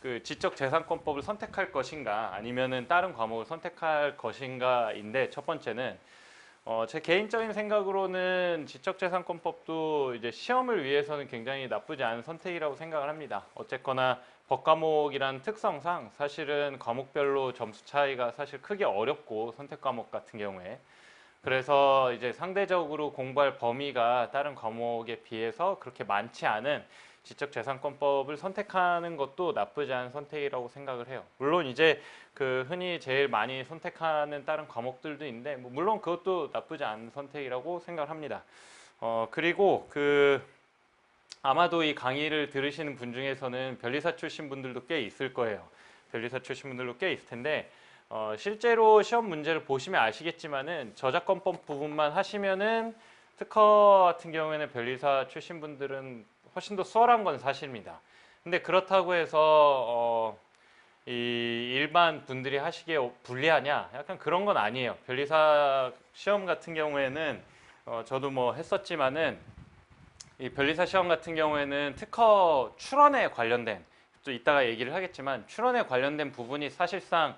그 지적재산권법을 선택할 것인가 아니면은 다른 과목을 선택할 것인가인데 첫 번째는 제 개인적인 생각으로는 지적재산권법도 이제 시험을 위해서는 굉장히 나쁘지 않은 선택이라고 생각을 합니다. 어쨌거나 법과목이란 특성상 사실은 과목별로 점수 차이가 사실 크게 어렵고 선택 과목 같은 경우에 그래서 이제 상대적으로 공부할 범위가 다른 과목에 비해서 그렇게 많지 않은 지적재산권법을 선택하는 것도 나쁘지 않은 선택이라고 생각을 해요. 물론 이제 그 흔히 제일 많이 선택하는 다른 과목들도 있는데 물론 그것도 나쁘지 않은 선택이라고 생각을 합니다. 그리고 아마도 이 강의를 들으시는 분 중에서는 변리사 출신 분들도 꽤 있을 거예요. 변리사 출신 분들도 꽤 있을 텐데 실제로 시험 문제를 보시면 아시겠지만은 저작권법 부분만 하시면은 특허 같은 경우에는 변리사 출신 분들은 훨씬 더 수월한 건 사실입니다. 근데 그렇다고 해서 이 일반 분들이 하시기에 불리하냐? 약간 그런 건 아니에요. 변리사 시험 같은 경우에는 저도 뭐 했었지만은 이 변리사 시험 같은 경우에는 특허 출원에 관련된 또 이따가 얘기를 하겠지만 출원에 관련된 부분이 사실상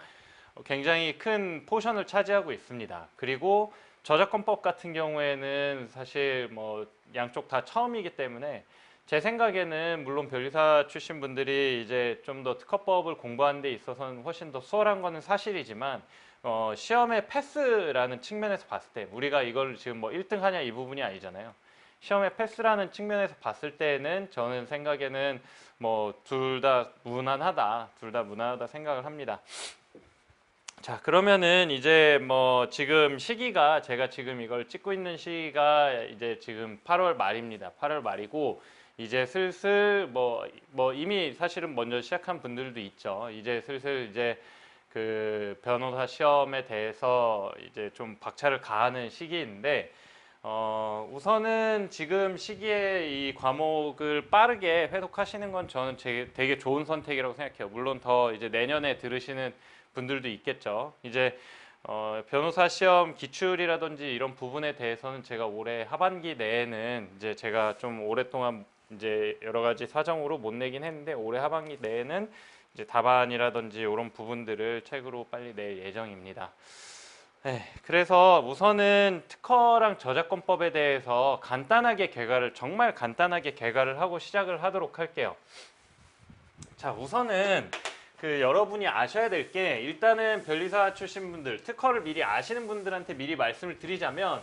굉장히 큰 포션을 차지하고 있습니다. 그리고 저작권법 같은 경우에는 사실 뭐 양쪽 다 처음이기 때문에 제 생각에는 물론 변리사 출신 분들이 이제 좀 더 특허법을 공부하는 데 있어서는 훨씬 더 수월한 거는 사실이지만 시험의 패스라는 측면에서 봤을 때 우리가 이걸 지금 뭐 1등 하냐 이 부분이 아니잖아요. 시험의 패스라는 측면에서 봤을 때는 저는 생각에는 뭐 둘 다 무난하다 생각을 합니다. 자, 그러면은 이제 뭐 지금 시기가 제가 지금 이걸 찍고 있는 시기가 이제 지금 8월 말입니다. 8월 말이고 이제 슬슬 뭐 이미 사실은 먼저 시작한 분들도 있죠. 이제 슬슬 이제 그 변호사 시험에 대해서 이제 좀 박차를 가하는 시기인데 우선은 지금 시기에 이 과목을 빠르게 회독하시는 건 저는 되게 좋은 선택이라고 생각해요. 물론 더 이제 내년에 들으시는 분들도 있겠죠. 이제 변호사 시험 기출이라든지 이런 부분에 대해서는 제가 올해 하반기 내에는 이제 제가 좀 오랫동안 이제 여러 가지 사정으로 못 내긴 했는데 올해 하반기 내에는 이제 답안이라든지 이런 부분들을 책으로 빨리 낼 예정입니다. 네, 그래서 우선은 특허랑 저작권법에 대해서 정말 간단하게 개괄을 하고 시작을 하도록 할게요. 자, 우선은 여러분이 아셔야 될 게 일단은 변리사 출신 분들, 특허를 미리 아시는 분들한테 미리 말씀을 드리자면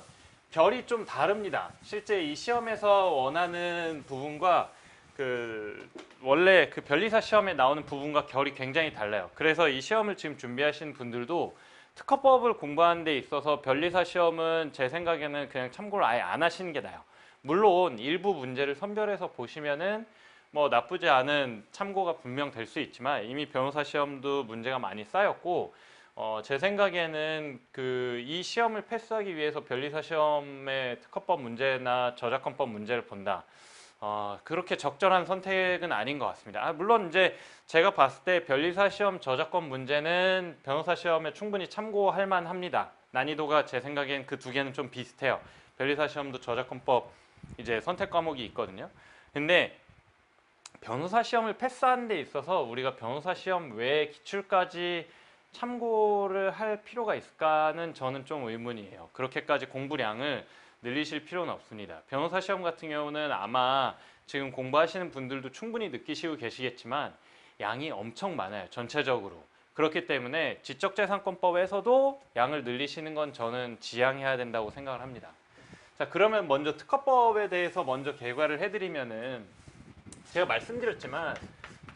결이 좀 다릅니다. 실제 이 시험에서 원하는 부분과 원래 변리사 시험에 나오는 부분과 결이 굉장히 달라요. 그래서 이 시험을 지금 준비하시는 분들도 특허법을 공부하는 데 있어서 변리사 시험은 제 생각에는 그냥 참고를 아예 안 하시는 게 나아요. 물론 일부 문제를 선별해서 보시면은 뭐 나쁘지 않은 참고가 분명 될 수 있지만 이미 변호사 시험도 문제가 많이 쌓였고 제 생각에는 이 시험을 패스하기 위해서 변리사 시험의 특허법 문제나 저작권법 문제를 본다. 그렇게 적절한 선택은 아닌 것 같습니다. 물론 이제 제가 봤을 때 변리사 시험 저작권 문제는 변호사 시험에 충분히 참고할 만합니다. 난이도가 제 생각엔 그 두 개는 좀 비슷해요. 변리사 시험도 저작권법 이제 선택 과목이 있거든요. 근데 변호사 시험을 패스하는 데 있어서 우리가 변호사 시험 외에 기출까지 참고를 할 필요가 있을까는 저는 좀 의문이에요. 그렇게까지 공부량을 늘리실 필요는 없습니다. 변호사 시험 같은 경우는 아마 지금 공부하시는 분들도 충분히 느끼시고 계시겠지만 양이 엄청 많아요. 전체적으로. 그렇기 때문에 지적재산권법에서도 양을 늘리시는 건 저는 지양해야 된다고 생각을 합니다. 자, 그러면 먼저 특허법에 대해서 먼저 개괄을 해드리면은 제가 말씀드렸지만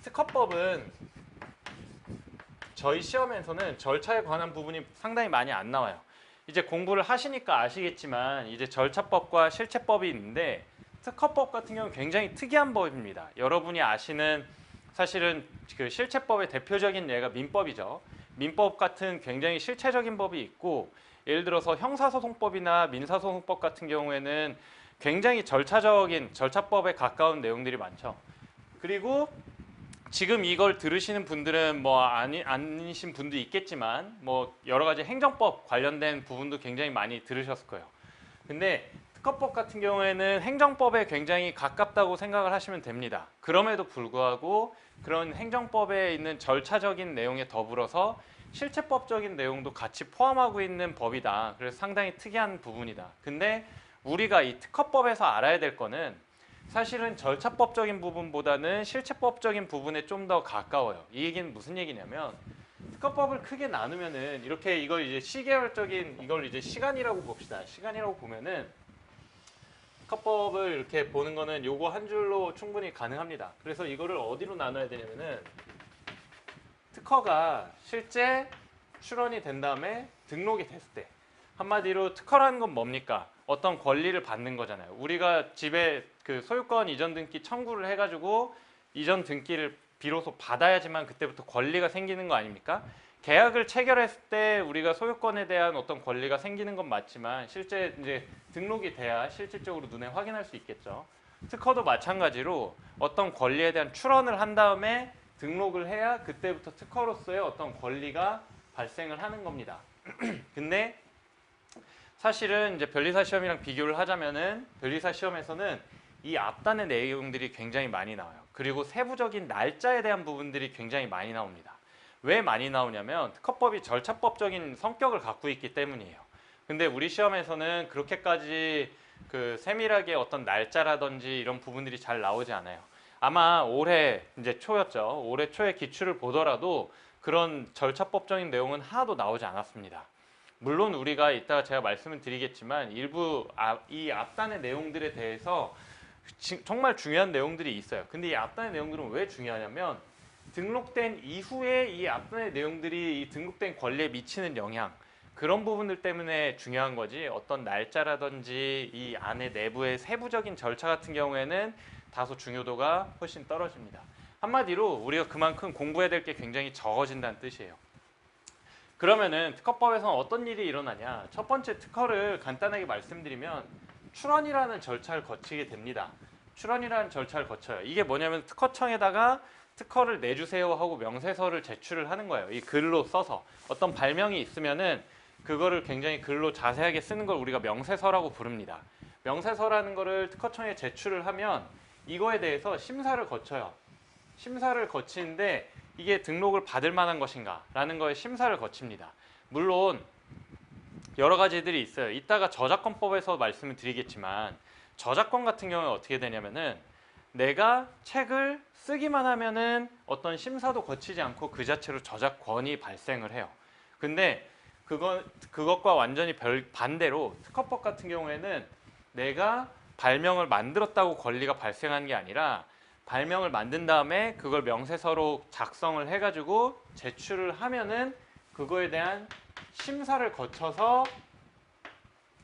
특허법은 저희 시험에서는 절차에 관한 부분이 상당히 많이 안 나와요. 이제 공부를 하시니까 아시겠지만 이제 절차법과 실체법이 있는데 특허법 같은 경우는 굉장히 특이한 법입니다. 여러분이 아시는 사실은 실체법의 대표적인 예가 민법이죠. 민법 같은 굉장히 실체적인 법이 있고 예를 들어서 형사소송법이나 민사소송법 같은 경우에는 굉장히 절차법에 가까운 내용들이 많죠. 그리고 지금 이걸 들으시는 분들은 뭐 아니신 분도 있겠지만 뭐 여러 가지 행정법 관련된 부분도 굉장히 많이 들으셨을 거예요. 근데 특허법 같은 경우에는 행정법에 굉장히 가깝다고 생각을 하시면 됩니다. 그럼에도 불구하고 그런 행정법에 있는 절차적인 내용에 더불어서 실체법적인 내용도 같이 포함하고 있는 법이다. 그래서 상당히 특이한 부분이다. 근데 우리가 이 특허법에서 알아야 될 거는 사실은 절차법적인 부분보다는 실체법적인 부분에 좀 더 가까워요. 이 얘기는 무슨 얘기냐면 특허법을 크게 나누면은 이렇게 이걸 이제 시계열적인 이걸 이제 시간이라고 봅시다. 시간이라고 보면은 특허법을 이렇게 보는 거는 요거 한 줄로 충분히 가능합니다. 그래서 이거를 어디로 나눠야 되냐면은 특허가 실제 출원이 된 다음에 등록이 됐을 때 한마디로 특허라는 건 뭡니까? 어떤 권리를 받는 거잖아요. 우리가 집에 그 소유권 이전 등기 청구를 해가지고 이전 등기를 비로소 받아야지만 그때부터 권리가 생기는 거 아닙니까? 계약을 체결했을 때 우리가 소유권에 대한 어떤 권리가 생기는 건 맞지만 실제 이제 등록이 돼야 실질적으로 눈에 확인할 수 있겠죠. 특허도 마찬가지로 어떤 권리에 대한 출원을 한 다음에 등록을 해야 그때부터 특허로서의 어떤 권리가 발생을 하는 겁니다. 근데 사실은 이제 변리사 시험이랑 비교를 하자면은 변리사 시험에서는 이 앞단의 내용들이 굉장히 많이 나와요. 그리고 세부적인 날짜에 대한 부분들이 굉장히 많이 나옵니다. 왜 많이 나오냐면 특허법이 절차법적인 성격을 갖고 있기 때문이에요. 근데 우리 시험에서는 그렇게까지 그 세밀하게 어떤 날짜라든지 이런 부분들이 잘 나오지 않아요. 아마 올해 이제 초였죠. 올해 초에 기출을 보더라도 그런 절차법적인 내용은 하나도 나오지 않았습니다. 물론 우리가 이따가 제가 말씀을 드리겠지만 일부 이 앞단의 내용들에 대해서 정말 중요한 내용들이 있어요. 근데 이 앞단의 내용들은 왜 중요하냐면 등록된 이후에 이 앞단의 내용들이 이 등록된 권리에 미치는 영향 그런 부분들 때문에 중요한 거지 어떤 날짜라든지 이 안에 내부의 세부적인 절차 같은 경우에는 다소 중요도가 훨씬 떨어집니다. 한마디로 우리가 그만큼 공부해야 될 게 굉장히 적어진다는 뜻이에요. 그러면은 특허법에서는 어떤 일이 일어나냐? 첫 번째 특허를 간단하게 말씀드리면 출원이라는 절차를 거치게 됩니다. 출원이라는 절차를 거쳐요. 이게 뭐냐면 특허청에다가 특허를 내주세요 하고 명세서를 제출을 하는 거예요. 이 글로 써서 어떤 발명이 있으면은 그거를 굉장히 글로 자세하게 쓰는 걸 우리가 명세서라고 부릅니다. 명세서라는 거를 특허청에 제출을 하면 이거에 대해서 심사를 거쳐요. 심사를 거치는데 이게 등록을 받을 만한 것인가 라는 거에 심사를 거칩니다. 물론 여러 가지들이 있어요. 이따가 저작권법에서 말씀을 드리겠지만 저작권 같은 경우는 어떻게 되냐면은 내가 책을 쓰기만 하면은 어떤 심사도 거치지 않고 그 자체로 저작권이 발생을 해요. 근데 그것과 완전히 반대로 특허법 같은 경우에는 내가 발명을 만들었다고 권리가 발생하는 게 아니라 발명을 만든 다음에 그걸 명세서로 작성을 해가지고 제출을 하면은 그거에 대한 심사를 거쳐서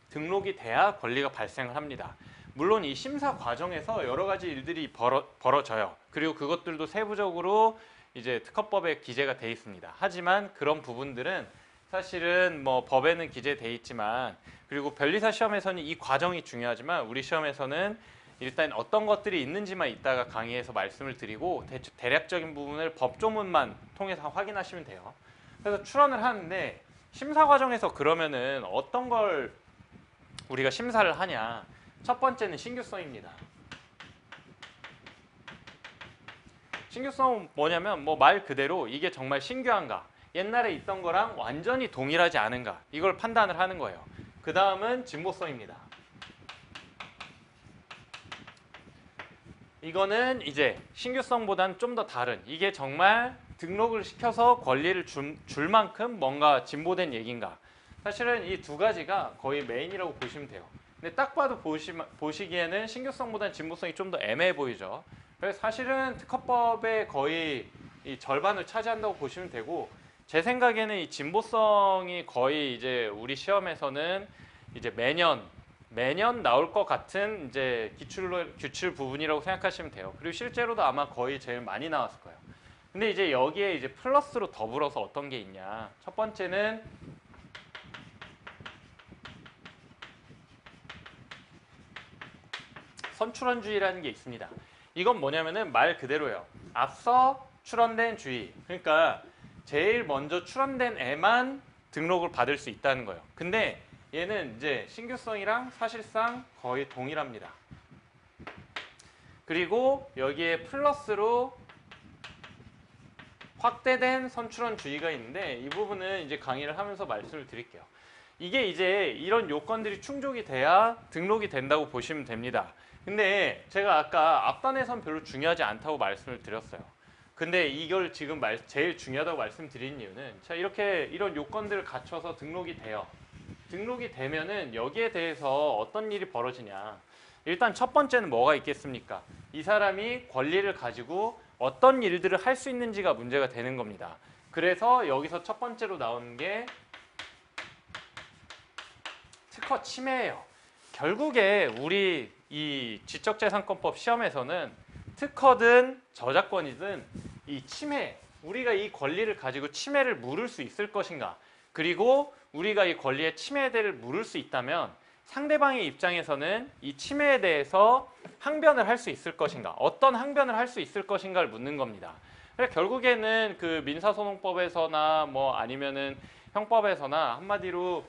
등록이 돼야 권리가 발생을 합니다. 물론 이 심사 과정에서 여러 가지 일들이 벌어져요. 그리고 그것들도 세부적으로 이제 특허법에 기재가 돼 있습니다. 하지만 그런 부분들은 사실은 뭐 법에는 기재돼 있지만 그리고 변리사 시험에서는 이 과정이 중요하지만 우리 시험에서는 일단 어떤 것들이 있는지만 이따가 강의에서 말씀을 드리고 대략적인 부분을 법조문만 통해서 확인하시면 돼요. 그래서 출원을 하는데 심사 과정에서 그러면은 어떤 걸 우리가 심사를 하냐? 첫 번째는 신규성입니다. 신규성은 뭐냐면 뭐 말 그대로 이게 정말 신규한가? 옛날에 있던 거랑 완전히 동일하지 않은가? 이걸 판단을 하는 거예요. 그 다음은 진보성입니다. 이거는 이제 신규성보다는 좀 더 다른 이게 정말 등록을 시켜서 권리를 줄 만큼 뭔가 진보된 얘기인가. 사실은 이 두 가지가 거의 메인이라고 보시면 돼요. 근데 딱 봐도 보시기에는 신규성보다는 진보성이 좀 더 애매해 보이죠. 그래서 사실은 특허법의 거의 이 절반을 차지한다고 보시면 되고 제 생각에는 이 진보성이 거의 이제 우리 시험에서는 이제 매년 나올 것 같은 이제 규출 부분이라고 생각하시면 돼요. 그리고 실제로도 아마 거의 제일 많이 나왔을 거예요. 근데 이제 여기에 이제 플러스로 더불어서 어떤 게 있냐? 첫 번째는 선출원주의라는 게 있습니다. 이건 뭐냐면은 말 그대로예요. 앞서 출원된 주의. 그러니까 제일 먼저 출원된 애만 등록을 받을 수 있다는 거예요. 근데 얘는 이제 신규성이랑 사실상 거의 동일합니다. 그리고 여기에 플러스로 확대된 선출원 주의가 있는데 이 부분은 이제 강의를 하면서 말씀을 드릴게요. 이게 이제 이런 요건들이 충족이 돼야 등록이 된다고 보시면 됩니다. 근데 제가 아까 앞단에선 별로 중요하지 않다고 말씀을 드렸어요. 근데 이걸 지금 제일 중요하다고 말씀드린 이유는 자 이렇게 이런 요건들을 갖춰서 등록이 돼요. 등록이 되면은 여기에 대해서 어떤 일이 벌어지냐. 일단 첫 번째는 뭐가 있겠습니까? 이 사람이 권리를 가지고 어떤 일들을 할 수 있는지가 문제가 되는 겁니다. 그래서 여기서 첫 번째로 나오는 게 특허 침해예요. 결국에 우리 이 지적재산권법 시험에서는 특허든 저작권이든 이 침해, 우리가 이 권리를 가지고 침해를 물을 수 있을 것인가, 그리고 우리가 이 권리의 침해에 대해 물을 수 있다면 상대방의 입장에서는 이 침해에 대해서 항변을 할 수 있을 것인가, 어떤 항변을 할 수 있을 것인가를 묻는 겁니다. 그래서 결국에는 그 민사소송법에서나 뭐 아니면은 형법에서나 한마디로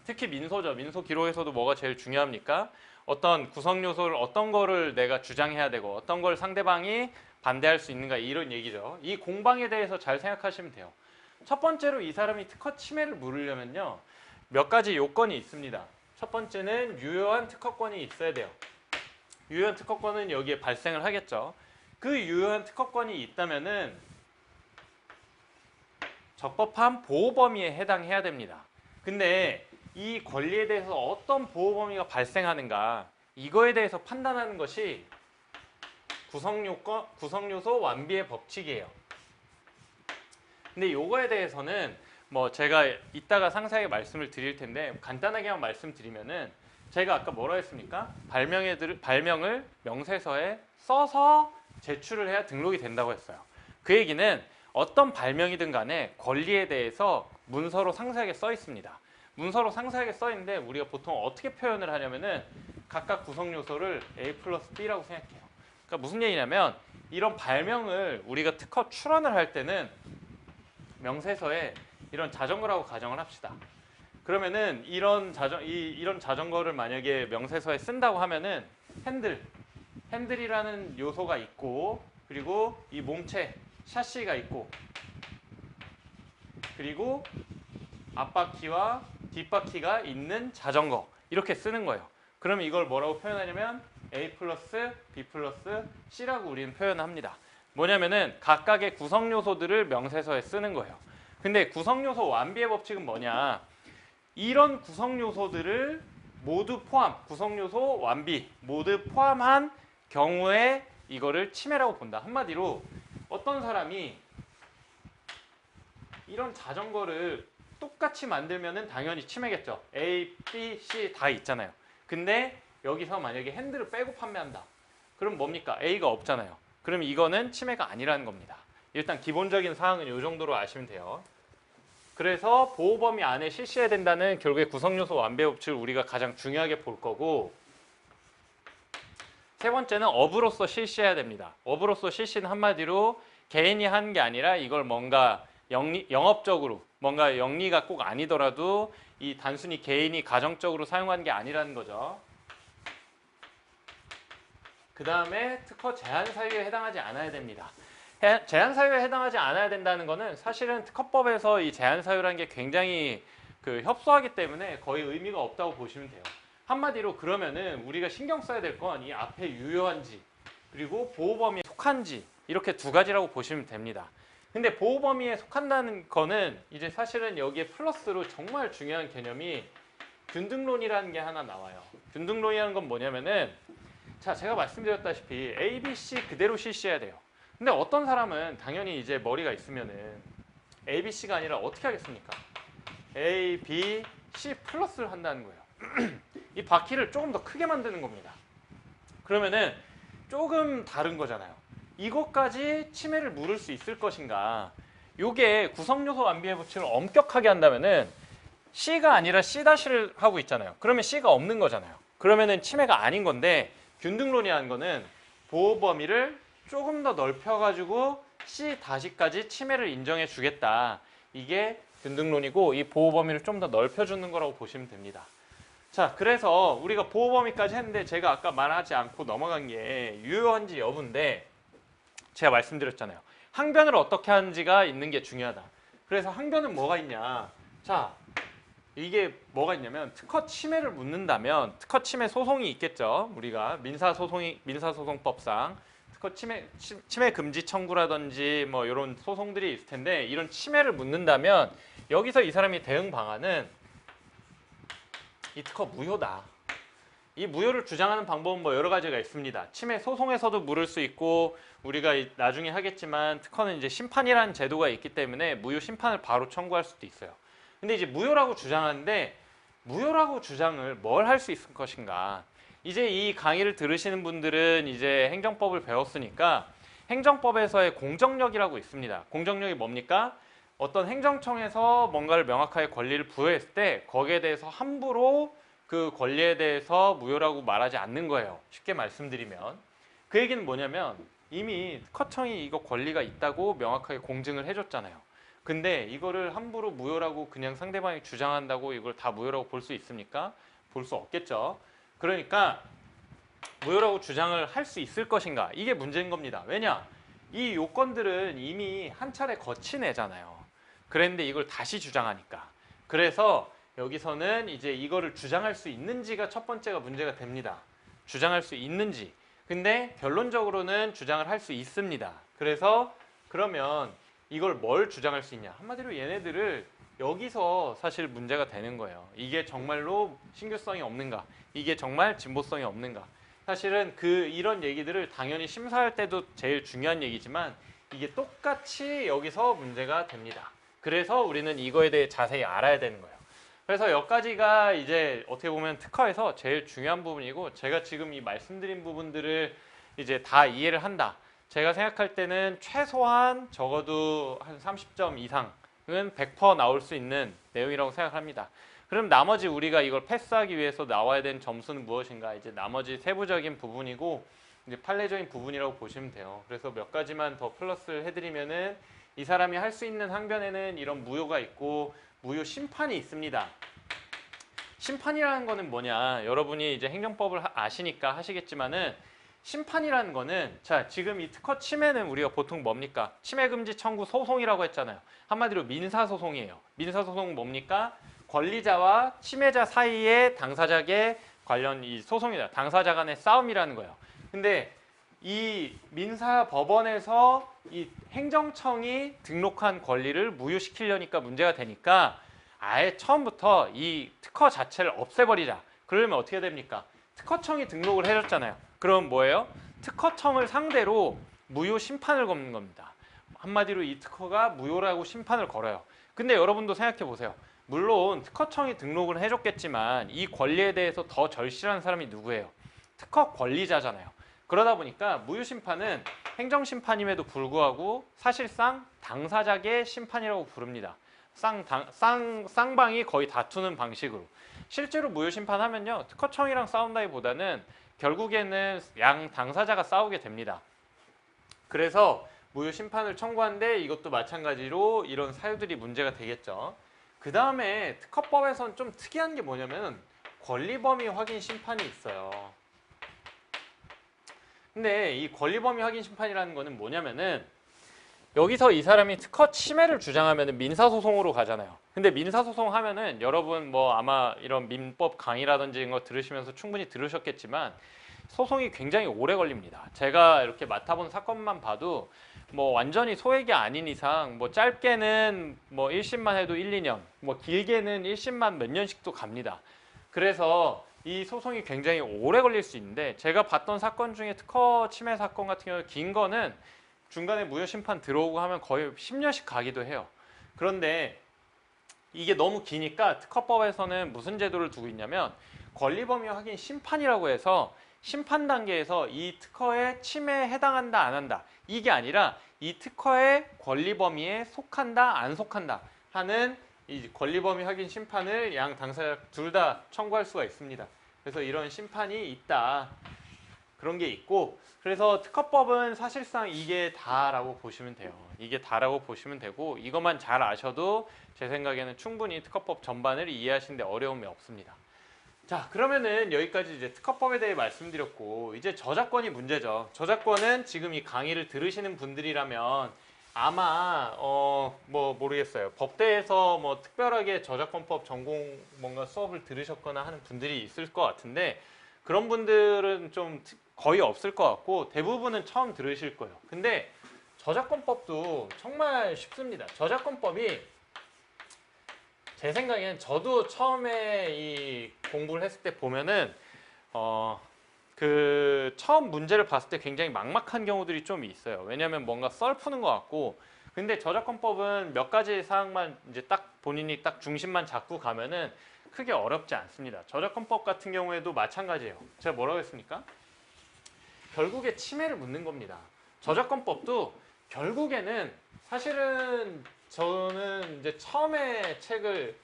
특히 민소죠. 민소 기록에서도 뭐가 제일 중요합니까? 어떤 구성 요소를 어떤 거를 내가 주장해야 되고 어떤 걸 상대방이 반대할 수 있는가 이런 얘기죠. 이 공방에 대해서 잘 생각하시면 돼요. 첫 번째로 이 사람이 특허 침해를 물으려면요. 몇 가지 요건이 있습니다. 첫 번째는 유효한 특허권이 있어야 돼요. 유효한 특허권은 여기에 발생을 하겠죠. 그 유효한 특허권이 있다면은 적법한 보호 범위에 해당해야 됩니다. 근데 이 권리에 대해서 어떤 보호 범위가 발생하는가 이거에 대해서 판단하는 것이 구성요소 완비의 법칙이에요. 근데 요거에 대해서는 뭐 제가 이따가 상세하게 말씀을 드릴 텐데 간단하게만 말씀드리면은 제가 아까 뭐라 했습니까? 발명을 명세서에 써서 제출을 해야 등록이 된다고 했어요. 그 얘기는 어떤 발명이든 간에 권리에 대해서 문서로 상세하게 써 있습니다. 문서로 상세하게 써 있는데 우리가 보통 어떻게 표현을 하냐면은 각각 구성 요소를 A 플러스 B라고 생각해요. 그러니까 무슨 얘기냐면 이런 발명을 우리가 특허 출원을 할 때는 명세서에 이런 자전거라고 가정을 합시다. 그러면은 이런 자전거를 만약에 명세서에 쓴다고 하면은 핸들이라는 요소가 있고, 그리고 이 몸체 샤시가 있고, 그리고 앞바퀴와 뒷바퀴가 있는 자전거 이렇게 쓰는 거예요. 그러면 이걸 뭐라고 표현하냐면 A 플러스 B 플러스 C라고 우리는 표현합니다. 뭐냐면은 각각의 구성 요소들을 명세서에 쓰는 거예요. 근데 구성 요소 완비의 법칙은 뭐냐? 이런 구성 요소들을 모두 구성 요소 완비 모두 포함한 경우에 이거를 침해라고 본다. 한마디로 어떤 사람이 이런 자전거를 똑같이 만들면은 당연히 침해겠죠. A, B, C 다 있잖아요. 근데 여기서 만약에 핸들을 빼고 판매한다. 그럼 뭡니까? A가 없잖아요. 그럼 이거는 침해가 아니라는 겁니다. 일단 기본적인 사항은 이 정도로 아시면 돼요. 그래서 보호 범위 안에 실시해야 된다는 결국에 구성요소 완배 법칙을 우리가 가장 중요하게 볼 거고, 세 번째는 업으로서 실시해야 됩니다. 업으로서 실시는 한마디로 개인이 하는 게 아니라 이걸 뭔가 영업적으로 뭔가 영리가 꼭 아니더라도 이 단순히 개인이 가정적으로 사용하는 게 아니라는 거죠. 그 다음에 특허 제한 사유에 해당하지 않아야 됩니다. 제한 사유에 해당하지 않아야 된다는 거는 사실은 특허법에서 이 제한 사유라는 게 굉장히 협소하기 때문에 거의 의미가 없다고 보시면 돼요. 한마디로 그러면은 우리가 신경 써야 될 건 이 앞에 유효한지 그리고 보호 범위에 속한지 이렇게 두 가지라고 보시면 됩니다. 근데 보호 범위에 속한다는 거는 이제 사실은 여기에 플러스로 정말 중요한 개념이 균등론이라는 게 하나 나와요. 균등론이라는 건 뭐냐면은 자, 제가 말씀드렸다시피 A, B, C 그대로 실시해야 돼요. 근데 어떤 사람은 당연히 이제 머리가 있으면은 A, B, C가 아니라 어떻게 하겠습니까? A, B, C 플러스를 한다는 거예요. 이 바퀴를 조금 더 크게 만드는 겁니다. 그러면은 조금 다른 거잖아요. 이것까지 침해를 물을 수 있을 것인가? 요게 구성요소 완비의 법칙을 엄격하게 한다면은 C가 아니라 C-를 하고 있잖아요. 그러면 C가 없는 거잖아요. 그러면은 침해가 아닌 건데 균등론이라는 거는 보호 범위를 조금 더 넓혀가지고 C-까지 침해를 인정해 주겠다. 이게 균등론이고 이 보호 범위를 좀 더 넓혀주는 거라고 보시면 됩니다. 자, 그래서 우리가 보호 범위까지 했는데 제가 아까 말하지 않고 넘어간 게 유효한지 여부인데 제가 말씀드렸잖아요. 항변을 어떻게 하는지가 있는 게 중요하다. 그래서 항변은 뭐가 있냐? 자, 이게 뭐가 있냐면 특허 침해를 묻는다면 특허 침해 소송이 있겠죠. 우리가 민사소송법상 특허 침해 금지 청구라든지 뭐 이런 소송들이 있을 텐데 이런 침해를 묻는다면 여기서 이 사람이 대응 방안은 이 특허 무효다. 이 무효를 주장하는 방법은 뭐 여러 가지가 있습니다. 침해 소송에서도 물을 수 있고 우리가 나중에 하겠지만 특허는 이제 심판이라는 제도가 있기 때문에 무효 심판을 바로 청구할 수도 있어요. 근데 이제 무효라고 주장하는데 무효라고 주장을 뭘 할 수 있을 것인가? 이제 이 강의를 들으시는 분들은 이제 행정법을 배웠으니까 행정법에서의 공정력이라고 있습니다. 공정력이 뭡니까? 어떤 행정청에서 뭔가를 명확하게 권리를 부여했을 때 거기에 대해서 함부로 그 권리에 대해서 무효라고 말하지 않는 거예요. 쉽게 말씀드리면 그 얘기는 뭐냐면 이미 특허청이 이거 권리가 있다고 명확하게 공증을 해줬잖아요. 근데 이거를 함부로 무효라고 그냥 상대방이 주장한다고 이걸 다 무효라고 볼 수 있습니까? 볼 수 없겠죠. 그러니까 무효라고 주장을 할 수 있을 것인가? 이게 문제인 겁니다. 왜냐? 이 요건들은 이미 한 차례 거친 애잖아요. 그랬는데 이걸 다시 주장하니까. 그래서 여기서는 이제 이거를 주장할 수 있는지가 첫 번째가 문제가 됩니다. 주장할 수 있는지. 근데 결론적으로는 주장을 할 수 있습니다. 그래서 그러면 이걸 뭘 주장할 수 있냐? 한마디로 얘네들을 여기서 사실 문제가 되는 거예요. 이게 정말로 신규성이 없는가? 이게 정말 진보성이 없는가? 사실은 이런 얘기들을 당연히 심사할 때도 제일 중요한 얘기지만 이게 똑같이 여기서 문제가 됩니다. 그래서 우리는 이거에 대해 자세히 알아야 되는 거예요. 그래서 여기까지가 이제 어떻게 보면 특허에서 제일 중요한 부분이고 제가 지금 이 말씀드린 부분들을 이제 다 이해를 한다. 제가 생각할 때는 최소한 적어도 한 30점 이상은 100% 나올 수 있는 내용이라고 생각합니다. 그럼 나머지 우리가 이걸 패스하기 위해서 나와야 되는 점수는 무엇인가? 이제 나머지 세부적인 부분이고 이제 판례적인 부분이라고 보시면 돼요. 그래서 몇 가지만 더 플러스를 해드리면은 이 사람이 할 수 있는 항변에는 이런 무효가 있고 무효 심판이 있습니다. 심판이라는 거는 뭐냐? 여러분이 이제 행정법을 아시니까 하시겠지만은 심판이라는 거는 자 지금 이 특허 침해는 우리가 보통 뭡니까? 침해금지 청구 소송이라고 했잖아요. 한마디로 민사소송이에요. 민사소송은 뭡니까? 권리자와 침해자 사이의 당사자의 관련 이 소송이다. 당사자 간의 싸움이라는 거예요. 근데 이 민사법원에서 이 행정청이 등록한 권리를 무효시키려니까 문제가 되니까 아예 처음부터 이 특허 자체를 없애버리자. 그러면 어떻게 됩니까? 특허청이 등록을 해줬잖아요. 그럼 뭐예요? 특허청을 상대로 무효 심판을 거는 겁니다. 한마디로 이 특허가 무효라고 심판을 걸어요. 근데 여러분도 생각해 보세요. 물론 특허청이 등록을 해줬겠지만 이 권리에 대해서 더 절실한 사람이 누구예요? 특허 권리자잖아요. 그러다 보니까 무효 심판은 행정심판임에도 불구하고 사실상 당사자의 심판이라고 부릅니다. 쌍방이 거의 다투는 방식으로. 실제로 무효 심판하면요. 특허청이랑 싸운다기보다는 결국에는 양 당사자가 싸우게 됩니다. 그래서 무효 심판을 청구하는데 이것도 마찬가지로 이런 사유들이 문제가 되겠죠. 그 다음에 특허법에서는 좀 특이한 게 뭐냐면 권리범위 확인 심판이 있어요. 근데 이 권리범위 확인 심판이라는 거는 뭐냐면은 여기서 이 사람이 특허 침해를 주장하면 민사소송으로 가잖아요. 근데 민사소송 하면은 여러분 뭐 아마 이런 민법 강의라든지 이런 거 들으시면서 충분히 들으셨겠지만 소송이 굉장히 오래 걸립니다. 제가 이렇게 맡아본 사건만 봐도 뭐 완전히 소액이 아닌 이상 뭐 짧게는 뭐 1심만 해도 1, 2년, 뭐 길게는 1심만 몇 년씩도 갑니다. 그래서 이 소송이 굉장히 오래 걸릴 수 있는데 제가 봤던 사건 중에 특허 침해 사건 같은 경우 긴 거는 중간에 무효 심판 들어오고 하면 거의 10년씩 가기도 해요. 그런데 이게 너무 기니까 특허법에서는 무슨 제도를 두고 있냐면 권리범위 확인 심판이라고 해서 심판 단계에서 이 특허에 침해에 해당한다 안 한다 이게 아니라 이 특허의 권리 범위에 속한다 안 속한다 하는 이 권리 범위 확인 심판을 양 당사자 둘 다 청구할 수가 있습니다. 그래서 이런 심판이 있다. 그런 게 있고 그래서 특허법은 사실상 이게 다라고 보시면 돼요. 이게 다라고 보시면 되고 이것만 잘 아셔도 제 생각에는 충분히 특허법 전반을 이해하시는데 어려움이 없습니다. 자, 그러면은 여기까지 이제 특허법에 대해 말씀드렸고 이제 저작권이 문제죠. 저작권은 지금 이 강의를 들으시는 분들이라면 아마 뭐 모르겠어요. 법대에서 뭐 특별하게 저작권법 전공 뭔가 수업을 들으셨거나 하는 분들이 있을 것 같은데 그런 분들은 좀 거의 없을 것 같고 대부분은 처음 들으실 거예요. 근데 저작권법도 정말 쉽습니다. 저작권법이 제 생각엔 저도 처음에 이 공부를 했을 때 보면은 그 처음 문제를 봤을 때 굉장히 막막한 경우들이 좀 있어요. 왜냐하면 뭔가 썰 푸는 것 같고 근데 저작권법은 몇 가지 사항만 이제 딱 본인이 딱 중심만 잡고 가면은 크게 어렵지 않습니다. 저작권법 같은 경우에도 마찬가지예요. 제가 뭐라고 했습니까? 결국에 침해를 묻는 겁니다. 저작권법도 결국에는 사실은 저는 이제 처음에 책을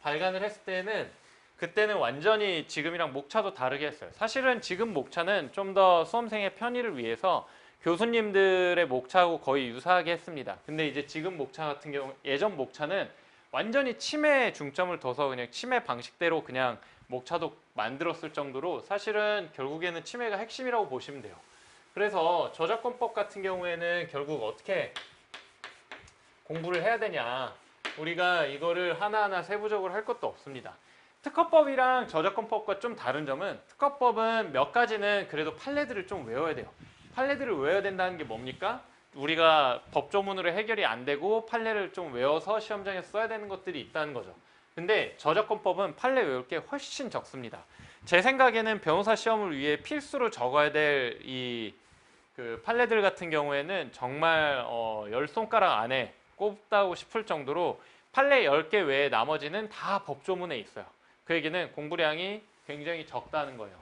발간을 했을 때는 그때는 완전히 지금이랑 목차도 다르게 했어요. 사실은 지금 목차는 좀 더 수험생의 편의를 위해서 교수님들의 목차하고 거의 유사하게 했습니다. 근데 이제 지금 목차 같은 경우 예전 목차는 완전히 침해에 중점을 둬서 그냥 침해 방식대로 그냥 목차도 만들었을 정도로 사실은 결국에는 침해가 핵심이라고 보시면 돼요. 그래서 저작권법 같은 경우에는 결국 어떻게 공부를 해야 되냐, 우리가 이거를 하나하나 세부적으로 할 것도 없습니다. 특허법이랑 저작권법과 좀 다른 점은 특허법은 몇 가지는 그래도 판례들을 좀 외워야 돼요. 판례들을 외워야 된다는 게 뭡니까? 우리가 법조문으로 해결이 안 되고 판례를 좀 외워서 시험장에서 써야 되는 것들이 있다는 거죠. 근데 저작권법은 판례 외울 게 훨씬 적습니다. 제 생각에는 변호사 시험을 위해 필수로 적어야 될 이 그 판례들 같은 경우에는 정말 10손가락 안에 꼽다고 싶을 정도로 판례 10개 외에 나머지는 다 법조문에 있어요. 그 얘기는 공부량이 굉장히 적다는 거예요.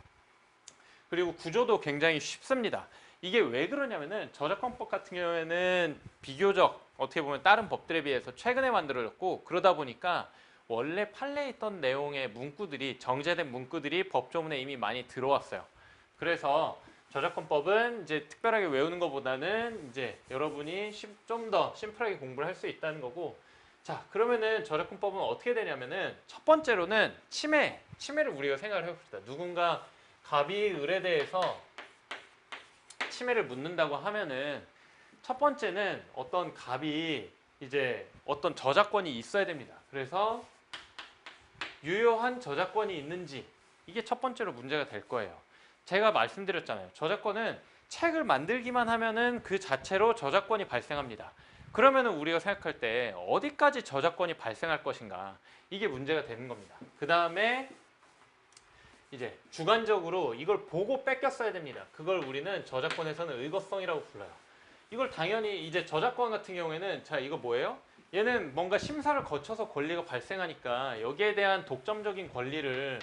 그리고 구조도 굉장히 쉽습니다. 이게 왜 그러냐면은 저작권법 같은 경우에는 비교적 어떻게 보면 다른 법들에 비해서 최근에 만들어졌고 그러다 보니까 원래 판례에 있던 내용의 문구들이 정제된 문구들이 법조문에 이미 많이 들어왔어요. 그래서 저작권법은 이제 특별하게 외우는 것보다는 이제 여러분이 좀 더 심플하게 공부를 할 수 있다는 거고 자 그러면은 저작권법은 어떻게 되냐면은 첫 번째로는 침해를 우리가 생각을 해봅시다. 누군가 갑이 을에 대해서 침해를 묻는다고 하면은 첫 번째는 어떤 갑이 이제 어떤 저작권이 있어야 됩니다. 그래서 유효한 저작권이 있는지 이게 첫 번째로 문제가 될 거예요. 제가 말씀드렸잖아요. 저작권은 책을 만들기만 하면은 그 자체로 저작권이 발생합니다. 그러면은 우리가 생각할 때 어디까지 저작권이 발생할 것인가 이게 문제가 되는 겁니다. 그 다음에 이제 주관적으로 이걸 보고 뺏겼어야 됩니다. 그걸 우리는 저작권에서는 의거성이라고 불러요. 이걸 당연히 이제 저작권 같은 경우에는 자 이거 뭐예요? 얘는 뭔가 심사를 거쳐서 권리가 발생하니까 여기에 대한 독점적인 권리를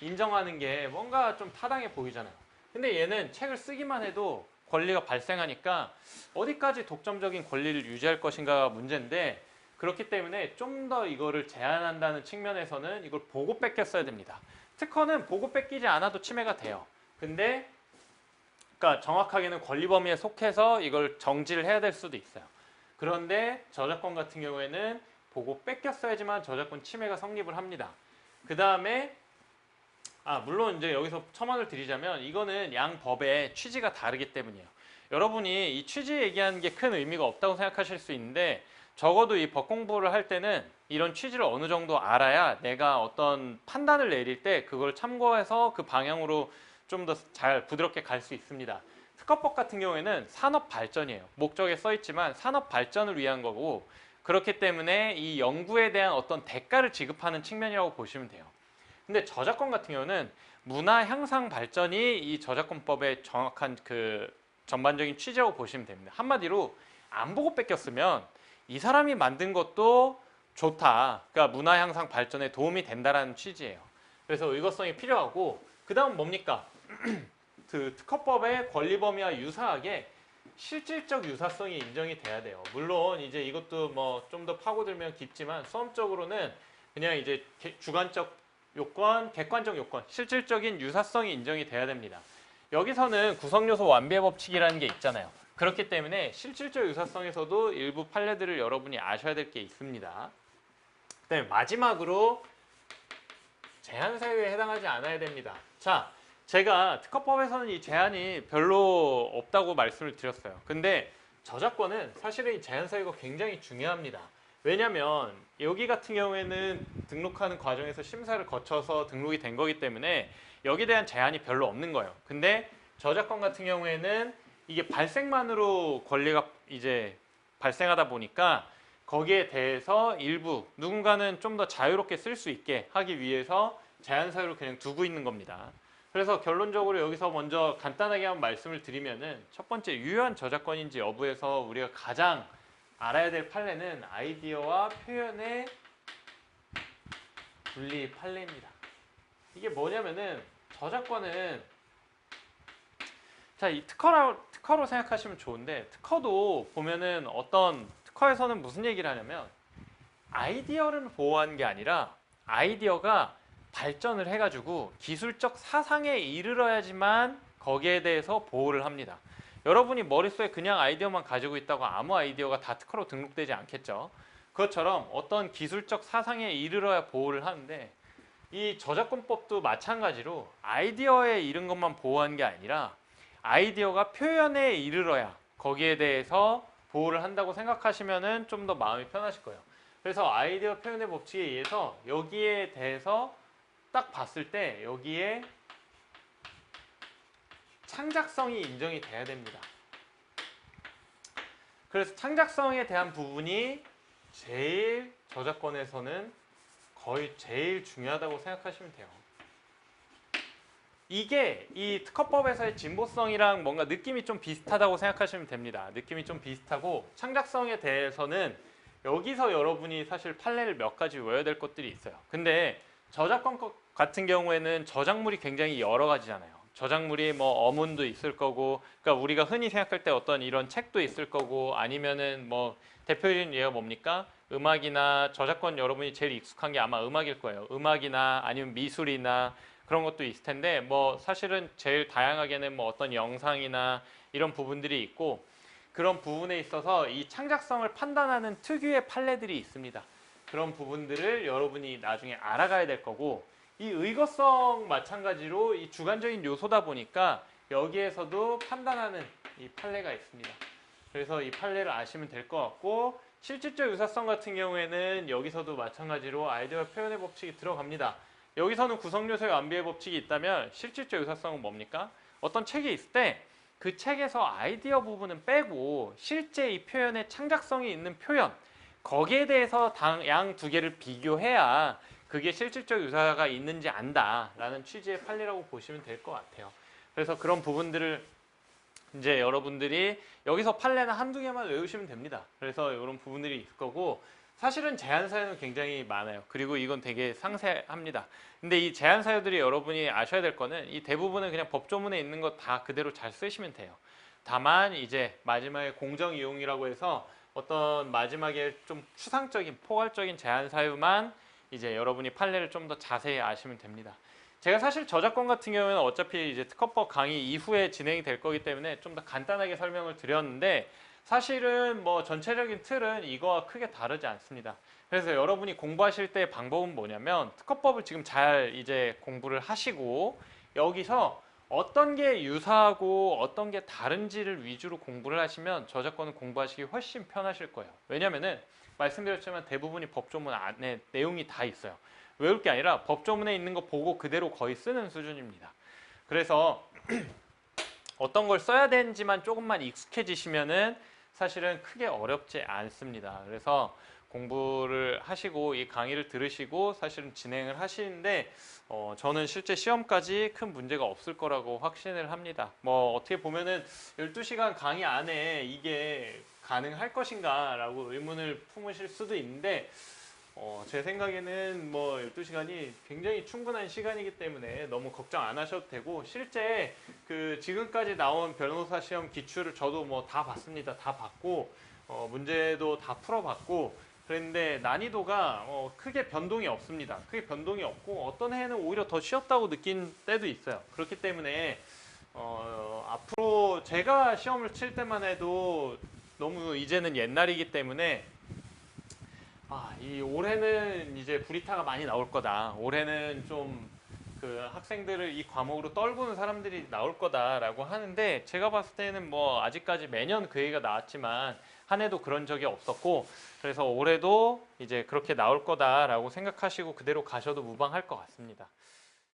인정하는 게 뭔가 좀 타당해 보이잖아요. 근데 얘는 책을 쓰기만 해도 권리가 발생하니까 어디까지 독점적인 권리를 유지할 것인가가 문제인데 그렇기 때문에 좀 더 이거를 제한한다는 측면에서는 이걸 보고 뺏겼어야 됩니다. 특허는 보고 뺏기지 않아도 침해가 돼요. 근데 그러니까 정확하게는 권리 범위에 속해서 이걸 정지를 해야 될 수도 있어요. 그런데 저작권 같은 경우에는 보고 뺏겼어야지만 저작권 침해가 성립을 합니다. 그 다음에 물론 이제 여기서 첨언을 드리자면 이거는 양 법의 취지가 다르기 때문이에요. 여러분이 이 취지 얘기하는 게 큰 의미가 없다고 생각하실 수 있는데 적어도 이 법 공부를 할 때는 이런 취지를 어느 정도 알아야 내가 어떤 판단을 내릴 때 그걸 참고해서 그 방향으로 좀 더 잘 부드럽게 갈 수 있습니다. 특허법 같은 경우에는 산업 발전이에요. 목적에 써 있지만 산업 발전을 위한 거고 그렇기 때문에 이 연구에 대한 어떤 대가를 지급하는 측면이라고 보시면 돼요. 근데 저작권 같은 경우는 문화 향상 발전이 이 저작권법의 정확한 그 전반적인 취지라고 보시면 됩니다. 한마디로 안 보고 뺏겼으면 이 사람이 만든 것도 좋다. 그러니까 문화 향상 발전에 도움이 된다라는 취지예요. 그래서 의거성이 필요하고 그 다음 뭡니까? 그 특허법의 권리 범위와 유사하게 실질적 유사성이 인정이 돼야 돼요. 물론 이제 이것도 뭐 좀 더 파고들면 깊지만 수험적으로는 그냥 이제 주관적 요건, 객관적 요건, 실질적인 유사성이 인정이 돼야 됩니다. 여기서는 구성요소 완비의 법칙이라는 게 있잖아요. 그렇기 때문에 실질적 유사성에서도 일부 판례들을 여러분이 아셔야 될 게 있습니다. 그다음에 마지막으로 제한 사유에 해당하지 않아야 됩니다. 자, 제가 특허법에서는 이 제한이 별로 없다고 말씀을 드렸어요. 근데 저작권은 사실은 이 제한 사유가 굉장히 중요합니다. 왜냐하면 여기 같은 경우에는 등록하는 과정에서 심사를 거쳐서 등록이 된 거기 때문에 여기에 대한 제한이 별로 없는 거예요. 근데 저작권 같은 경우에는 이게 발생만으로 권리가 이제 발생하다 보니까 거기에 대해서 일부 누군가는 좀 더 자유롭게 쓸 수 있게 하기 위해서 제한 사유를 그냥 두고 있는 겁니다. 그래서 결론적으로 여기서 먼저 간단하게 한번 말씀을 드리면은 첫 번째 유효한 저작권인지 여부에서 우리가 가장 알아야 될 판례는 아이디어와 표현의 분리 판례입니다. 이게 뭐냐면은 저작권은 자, 이 특허로 생각하시면 좋은데 특허도 보면은 어떤 특허에서는 무슨 얘기를 하냐면 아이디어를 보호하는 게 아니라 아이디어가 발전을 해가지고 기술적 사상에 이르러야지만 거기에 대해서 보호를 합니다. 여러분이 머릿속에 그냥 아이디어만 가지고 있다고 아무 아이디어가 다 특허로 등록되지 않겠죠. 그것처럼 어떤 기술적 사상에 이르러야 보호를 하는데 이 저작권법도 마찬가지로 아이디어에 이른 것만 보호하는 게 아니라 아이디어가 표현에 이르러야 거기에 대해서 보호를 한다고 생각하시면 좀 더 마음이 편하실 거예요. 그래서 아이디어 표현의 법칙에 의해서 여기에 대해서 딱 봤을 때 여기에 창작성이 인정이 돼야 됩니다. 그래서 창작성에 대한 부분이 제일 저작권에서는 거의 제일 중요하다고 생각하시면 돼요. 이게 이 특허법에서의 진보성이랑 뭔가 느낌이 좀 비슷하다고 생각하시면 됩니다. 느낌이 좀 비슷하고 창작성에 대해서는 여기서 여러분이 사실 판례를 몇 가지 외워야 될 것들이 있어요. 근데 저작권 같은 경우에는 저작물이 굉장히 여러 가지잖아요. 저작물이 뭐 어문도 있을 거고, 그러니까 우리가 흔히 생각할 때 어떤 이런 책도 있을 거고, 아니면은 뭐 대표적인 예가 뭡니까? 음악이나 저작권 여러분이 제일 익숙한 게 아마 음악일 거예요. 음악이나 아니면 미술이나 그런 것도 있을 텐데, 뭐 사실은 제일 다양하게는 뭐 어떤 영상이나 이런 부분들이 있고, 그런 부분에 있어서 이 창작성을 판단하는 특유의 판례들이 있습니다. 그런 부분들을 여러분이 나중에 알아가야 될 거고, 이 의거성 마찬가지로 이 주관적인 요소다 보니까 여기에서도 판단하는 이 판례가 있습니다. 그래서 이 판례를 아시면 될 것 같고, 실질적 유사성 같은 경우에는 여기서도 마찬가지로 아이디어 표현의 법칙이 들어갑니다. 여기서는 구성요소의 완비의 법칙이 있다면 실질적 유사성은 뭡니까? 어떤 책이 있을 때 그 책에서 아이디어 부분은 빼고 실제 이 표현에 창작성이 있는 표현, 거기에 대해서 양 두 개를 비교해야 그게 실질적 유사가 있는지 안다라는 취지의 판례라고 보시면 될 것 같아요. 그래서 그런 부분들을 이제 여러분들이 여기서 판례는 한두 개만 외우시면 됩니다. 그래서 이런 부분들이 있을 거고, 사실은 제한 사유는 굉장히 많아요. 그리고 이건 되게 상세합니다. 근데 이 제한 사유들이 여러분이 아셔야 될 거는 이 대부분은 그냥 법조문에 있는 거 다 그대로 잘 쓰시면 돼요. 다만 이제 마지막에 공정 이용이라고 해서 어떤 마지막에 좀 추상적인 포괄적인 제한 사유만 이제 여러분이 판례를 좀 더 자세히 아시면 됩니다. 제가 사실 저작권 같은 경우에는 어차피 이제 특허법 강의 이후에 진행이 될 거기 때문에 좀 더 간단하게 설명을 드렸는데, 사실은 뭐 전체적인 틀은 이거와 크게 다르지 않습니다. 그래서 여러분이 공부하실 때 방법은 뭐냐면 특허법을 지금 잘 이제 공부를 하시고 여기서 어떤 게 유사하고 어떤 게 다른지를 위주로 공부를 하시면 저작권을 공부하시기 훨씬 편하실 거예요. 왜냐면은 말씀드렸지만 대부분이 법조문 안에 내용이 다 있어요. 외울 게 아니라 법조문에 있는 거 보고 그대로 거의 쓰는 수준입니다. 그래서 어떤 걸 써야 되는지만 조금만 익숙해지시면은 사실은 크게 어렵지 않습니다. 그래서 공부를 하시고 이 강의를 들으시고 사실은 진행을 하시는데 저는 실제 시험까지 큰 문제가 없을 거라고 확신을 합니다. 뭐 어떻게 보면은 12시간 강의 안에 이게 가능할 것인가 라고 의문을 품으실 수도 있는데 제 생각에는 뭐 12시간이 굉장히 충분한 시간이기 때문에 너무 걱정 안 하셔도 되고, 실제 그 지금까지 나온 변호사 시험 기출을 저도 뭐 다 봤습니다. 다 봤고 문제도 다 풀어봤고, 그런데 난이도가 크게 변동이 없습니다. 크게 변동이 없고 어떤 해는 오히려 더 쉬웠다고 느낀 때도 있어요. 그렇기 때문에 앞으로 제가 시험을 칠 때만 해도 너무 이제는 옛날이기 때문에 이 올해는 이제 브리타가 많이 나올 거다. 올해는 좀 그 학생들을 이 과목으로 떨구는 사람들이 나올 거다라고 하는데 제가 봤을 때는 뭐 아직까지 매년 그 얘기가 나왔지만 한 해도 그런 적이 없었고 그래서 올해도 이제 그렇게 나올 거다라고 생각하시고 그대로 가셔도 무방할 것 같습니다.